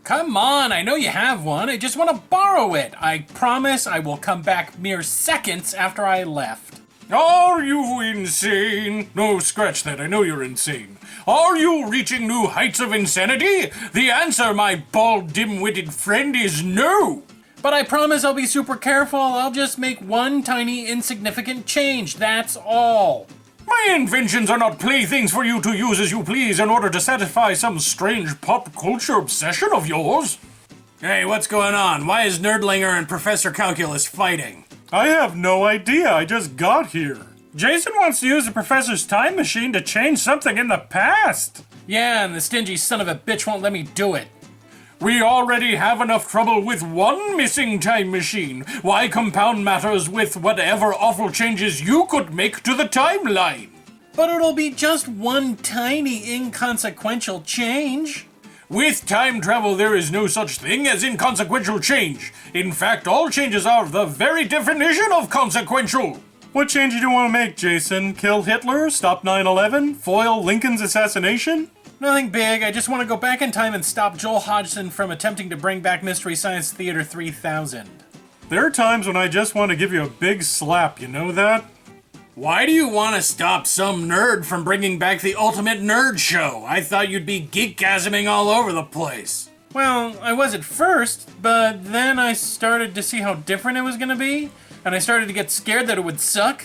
Come on, I know you have one. I just want to borrow it. I promise I will come back mere seconds after I left. Are you insane? No, scratch that. I know you're insane. Are you reaching new heights of insanity? The answer, my bald, dim-witted friend, is no. But I promise I'll be super careful. I'll just make one tiny, insignificant change. That's all. My inventions are not playthings for you to use as you please in order to satisfy some strange pop culture obsession of yours. Hey, what's going on? Why is Nerdlinger and Professor Calculus fighting? I have no idea. I just got here. Jason wants to use the professor's time machine to change something in the past. Yeah, and the stingy son of a bitch won't let me do it. We already have enough trouble with one missing time machine. Why compound matters with whatever awful changes you could make to the timeline? But it'll be just one tiny inconsequential change. With time travel, there is no such thing as inconsequential change. In fact, all changes are the very definition of consequential. What change do you want to make, Jason? Kill Hitler? Stop 9/11? Foil Lincoln's assassination? Nothing big. I just want to go back in time and stop Joel Hodgson from attempting to bring back Mystery Science Theater 3000. There are times when I just want to give you a big slap, you know that? Why do you want to stop some nerd from bringing back the Ultimate Nerd Show? I thought you'd be geekgasming all over the place. Well, I was at first, but then I started to see how different it was going to be, and I started to get scared that it would suck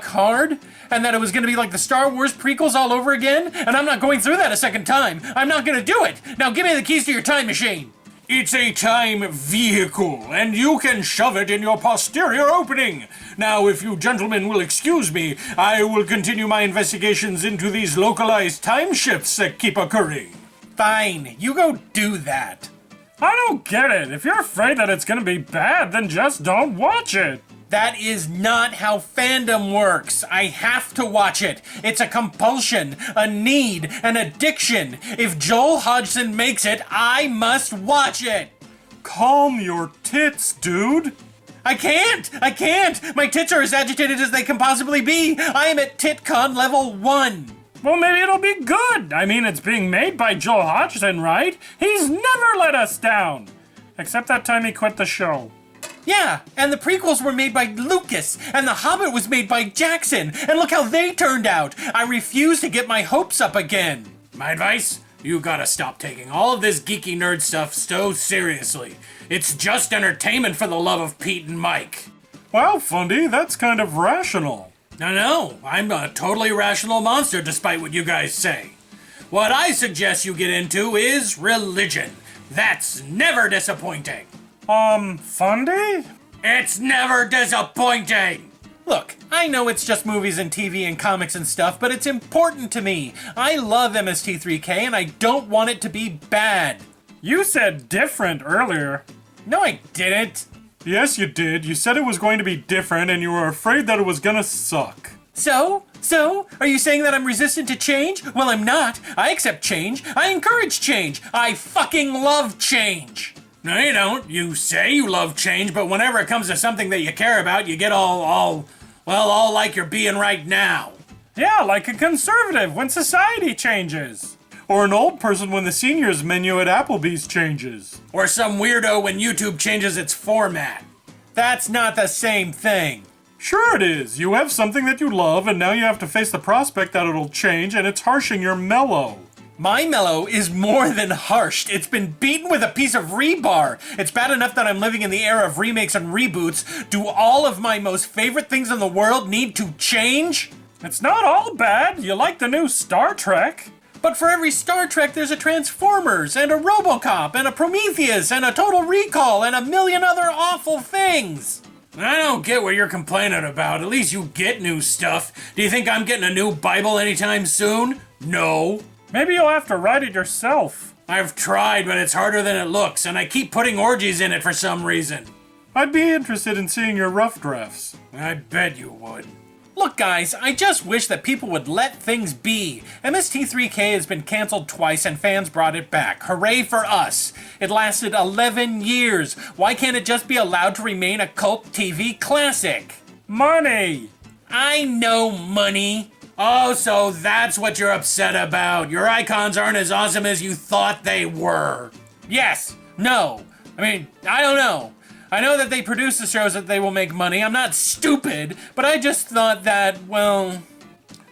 hard, and that it was going to be like the Star Wars prequels all over again, and I'm not going through that a second time. I'm not going to do it. Now give me the keys to your time machine. It's a time vehicle, and you can shove it in your posterior opening. Now, if you gentlemen will excuse me, I will continue my investigations into these localized time shifts that keep occurring. Fine, you go do that. I don't get it. If you're afraid that it's going to be bad, then just don't watch it. That is not how fandom works. I have to watch it. It's a compulsion, a need, an addiction. If Joel Hodgson makes it, I must watch it. Calm your tits, dude. I can't. My tits are as agitated as they can possibly be. I am at TitCon level 1. Well, maybe it'll be good. I mean, it's being made by Joel Hodgson, right? He's never let us down. Except that time he quit the show. Yeah, and the prequels were made by Lucas, and The Hobbit was made by Jackson, and look how they turned out. I refuse to get my hopes up again. My advice? You gotta stop taking all of this geeky nerd stuff so seriously. It's just entertainment, for the love of Pete and Mike. Well, Fundy, that's kind of rational. No, I'm a totally rational monster despite what you guys say. What I suggest you get into is religion. That's never disappointing. Fundy? It's never disappointing! Look, I know it's just movies and TV and comics and stuff, but it's important to me. I love MST3K and I don't want it to be bad. You said different earlier. No, I didn't. Yes, you did. You said it was going to be different and you were afraid that it was gonna suck. So? Are you saying that I'm resistant to change? Well, I'm not. I accept change. I encourage change. I fucking love change. No, you don't. You say you love change, but whenever it comes to something that you care about, you get all like you're being right now. Yeah, like a conservative when society changes. Or an old person when the seniors menu at Applebee's changes. Or some weirdo when YouTube changes its format. That's not the same thing. Sure it is. You have something that you love, and now you have to face the prospect that it'll change, and it's harshing your mellow. My mellow is more than harshed. It's been beaten with a piece of rebar. It's bad enough that I'm living in the era of remakes and reboots. Do all of my most favorite things in the world need to change? It's not all bad. You like the new Star Trek. But for every Star Trek, there's a Transformers, and a RoboCop, and a Prometheus, and a Total Recall, and a million other awful things. I don't get what you're complaining about. At least you get new stuff. Do you think I'm getting a new Bible anytime soon? No. Maybe you'll have to write it yourself. I've tried, but it's harder than it looks, and I keep putting orgies in it for some reason. I'd be interested in seeing your rough drafts. I bet you would. Look, guys, I just wish that people would let things be. MST3K has been canceled twice and fans brought it back. Hooray for us. It lasted 11 years. Why can't it just be allowed to remain a cult TV classic? Money! I know money. Oh, so that's what you're upset about. Your icons aren't as awesome as you thought they were. Yes. No. I mean, I don't know. I know that they produce the shows that they will make money. I'm not stupid, but I just thought that, well...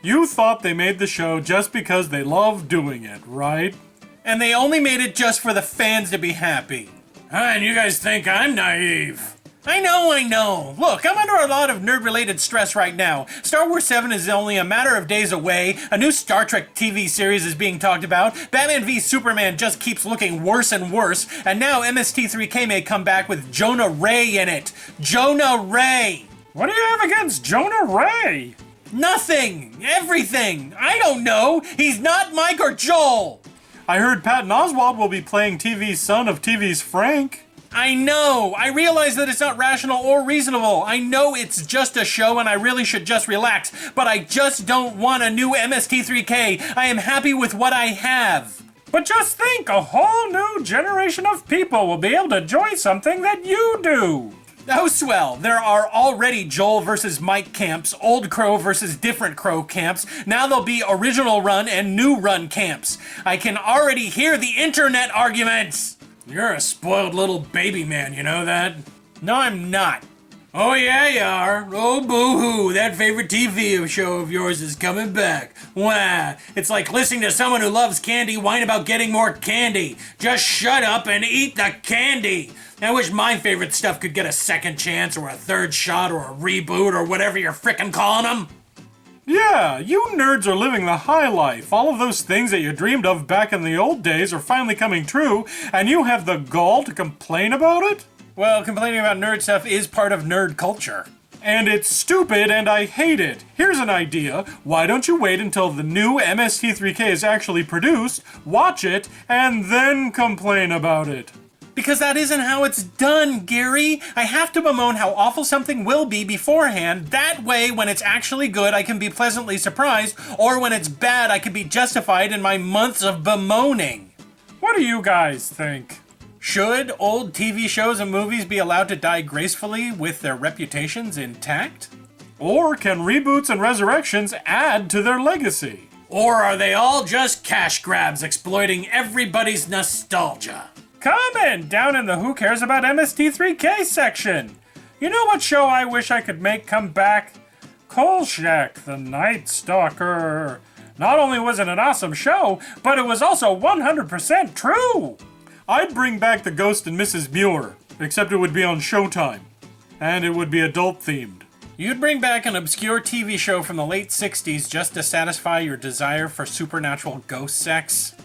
You thought they made the show just because they love doing it, right? And they only made it just for the fans to be happy. And you guys think I'm naive. I know. Look, I'm under a lot of nerd-related stress right now. Star Wars 7 is only a matter of days away. A new Star Trek TV series is being talked about. Batman v Superman just keeps looking worse and worse. And now MST3K may come back with Jonah Ray in it. Jonah Ray! What do you have against Jonah Ray? Nothing! Everything! I don't know! He's not Mike or Joel! I heard Patton Oswalt will be playing TV's son of TV's Frank. I know! I realize that it's not rational or reasonable. I know it's just a show and I really should just relax, but I just don't want a new MST3K. I am happy with what I have. But just think, a whole new generation of people will be able to enjoy something that you do. Oh, swell. There are already Joel versus Mike camps, old Crow versus different Crow camps. Now there'll be original run and new run camps. I can already hear the internet arguments. You're a spoiled little baby man, you know that? No, I'm not. Oh, yeah, you are. Oh, boo-hoo, that favorite TV show of yours is coming back. Wah, it's like listening to someone who loves candy whine about getting more candy. Just shut up and eat the candy. I wish my favorite stuff could get a second chance or a third shot or a reboot or whatever you're frickin' calling them. Yeah, you nerds are living the high life. All of those things that you dreamed of back in the old days are finally coming true, and you have the gall to complain about it? Well, complaining about nerd stuff is part of nerd culture. And it's stupid and I hate it. Here's an idea. Why don't you wait until the new MST3K is actually produced, watch it, and then complain about it? Because that isn't how it's done, Gary. I have to bemoan how awful something will be beforehand. That way, when it's actually good, I can be pleasantly surprised, or when it's bad, I can be justified in my months of bemoaning. What do you guys think? Should old TV shows and movies be allowed to die gracefully with their reputations intact? Or can reboots and resurrections add to their legacy? Or are they all just cash grabs exploiting everybody's nostalgia? Comment down in the Who Cares About MST3K section. You know what show I wish I could make come back? Kolchak the Night Stalker. Not only was it an awesome show, but it was also 100% true. I'd bring back the Ghost and Mrs. Muir, except it would be on Showtime. And it would be adult themed. You'd bring back an obscure TV show from the late 60s just to satisfy your desire for supernatural ghost sex?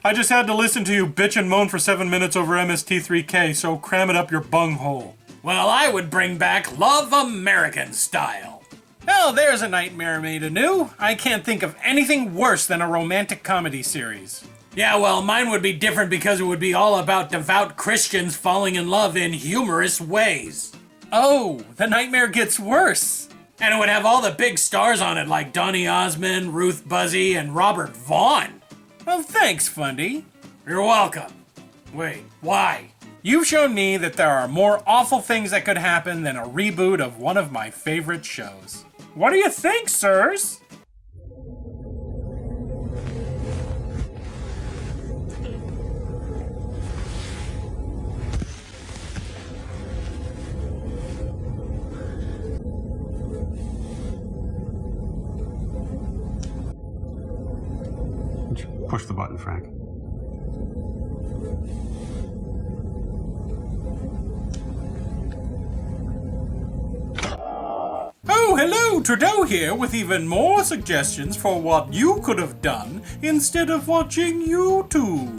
I just had to listen to you bitch and moan for 7 minutes over MST3K, so cram it up your bunghole. Well, I would bring back Love American Style. Well, there's a nightmare made anew. I can't think of anything worse than a romantic comedy series. Yeah, well, mine would be different because it would be all about devout Christians falling in love in humorous ways. Oh, the nightmare gets worse. And it would have all the big stars on it like Donny Osmond, Ruth Buzzy, and Robert Vaughn. Well, thanks, Fundy. You're welcome. Wait, why? You've shown me that there are more awful things that could happen than a reboot of one of my favorite shows. What do you think, sirs? Push the button, Frank. Oh, hello, Trudeau here with even more suggestions for what you could have done instead of watching YouTube.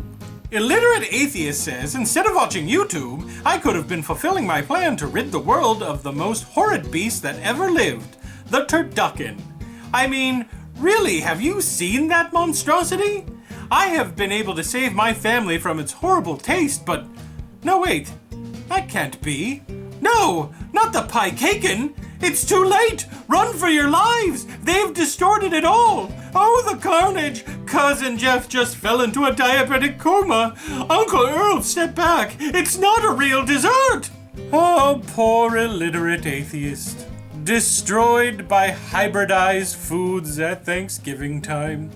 Illiterate Atheist says, instead of watching YouTube, I could have been fulfilling my plan to rid the world of the most horrid beast that ever lived, the turducken. I mean, really, have you seen that monstrosity? I have been able to save my family from its horrible taste, but... No, wait. That can't be. No, not the pie cakin'. It's too late. Run for your lives. They've distorted it all. Oh, the carnage. Cousin Jeff just fell into a diabetic coma. Uncle Earl, step back. It's not a real dessert. Oh, poor illiterate atheist. Destroyed by hybridized foods at Thanksgiving time.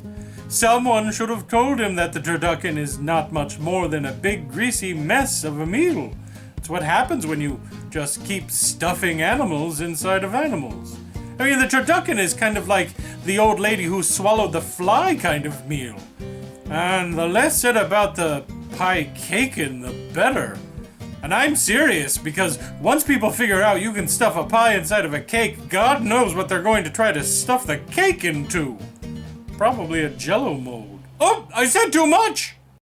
Someone should have told him that the turducken is not much more than a big greasy mess of a meal. It's what happens when you just keep stuffing animals inside of animals. I mean, the turducken is kind of like the old lady who swallowed the fly kind of meal. And the less said about the pie cakin', the better. And I'm serious, because once people figure out you can stuff a pie inside of a cake, God knows what they're going to try to stuff the cake into. Probably a Jell-O mold. Oh, I said too much!